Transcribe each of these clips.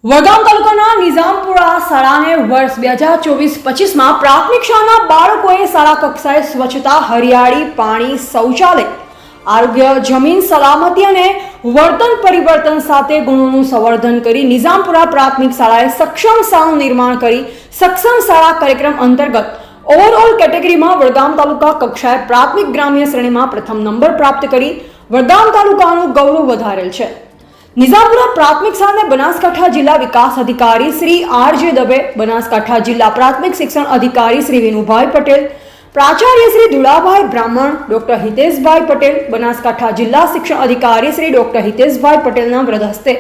વડગામ તાલુકાના નિઝામપુરા શાળાને વર્ષ 2024-25માં પ્રાથમિક શાળાના બાળકોએ શાળા કક્ષાએ સ્વચ્છતા, હરિયાળી, પાણી, શૌચાલય, આરોગ્ય, જમીન સલામતી અને વર્તન પરિવર્તન સાથે ગુણોનું સંવર્ધન કરી નિઝામપુરા પ્રાથમિક શાળાએ સક્ષમ શાળાનું નિર્માણ કરી સક્ષમ શાળા કાર્યક્રમ અંતર્ગત ઓવરઓલ કેટેગરીમાં વડગામ તાલુકા કક્ષાએ પ્રાથમિક ગ્રામ્ય શ્રેણીમાં પ્રથમ નંબર પ્રાપ્ત કરી વડગામ તાલુકાનું ગૌરવ વધારેલ છે. નિઝામપુરા પ્રાથમિક શાળાને બનાસકાંઠા જિલ્લા વિકાસ અધિકારી શ્રી આર.જે. દવે, બનાસકાંઠા જિલ્લા પ્રાથમિક શિક્ષણ અધિકારી શ્રી વિનુભાઈ પટેલ, પ્રાચાર્ય શ્રી ધુલાભાઈ બ્રાહ્મણ, ડોક્ટર હિતેશભાઈ પટેલ, બનાસકાંઠા જિલ્લા શિક્ષણ અધિકારી શ્રી ડોક્ટર હિતેશભાઈ પટેલના વરદ હસ્તે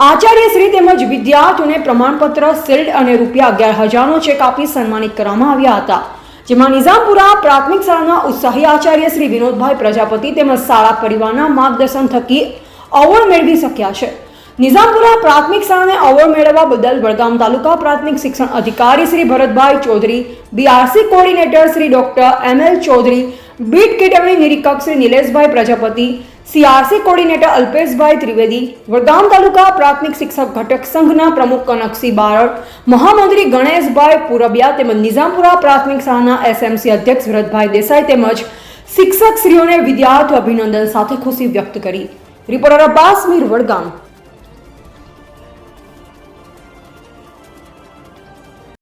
આચાર્ય શ્રી તેમજ વિદ્યાર્થીઓને પ્રમાણપત્ર, શિલ્ડ અને ₹11,000નો ચેક આપી સન્માનિત કરવામાં આવ્યા હતા. જેમાં નિઝામપુરા પ્રાથમિક શાળાના ઉત્સાહી આચાર્ય શ્રી વિનોદભાઈ પ્રજાપતિ તેમજ શાળા પરિવારના માર્ગદર્શન થકી એવોર્ડ મેળવી શક્યા છે. નિઝામપુરા પ્રાથમિક શાળાને એવોર્ડ મેળવવા બદલ વડગામ તાલુકા પ્રાથમિક શિક્ષણ અધિકારી Shri Bharatbhai Chaudhary, BRC coordinator Shri doctor M L. Chaudhary, beat category નિરીક્ષક શ્રી નિલેશભાઈ પ્રજાપતિ, સીઆરસી કોર્ડિનેટર અલ્પેશભાઈ ત્રિવેદી, વડગામ તાલુકા પ્રાથમિક શિક્ષક ઘટક સંઘના પ્રમુખ કનકસિંહ બારડ, મહામંત્રી ગણેશભાઈ પુરબિયા તેમજ નિઝામપુરા પ્રાથમિક શાળાના એસએમસી અધ્યક્ષ ભરતભાઈ દેસાઈ તેમજ શિક્ષક શ્રીઓને વિદ્યાર્થીઓ અભિનંદન સાથે ખુશી વ્યક્ત કરી. રિપોર્ટર અબ્બાસ મીર, વડગામ.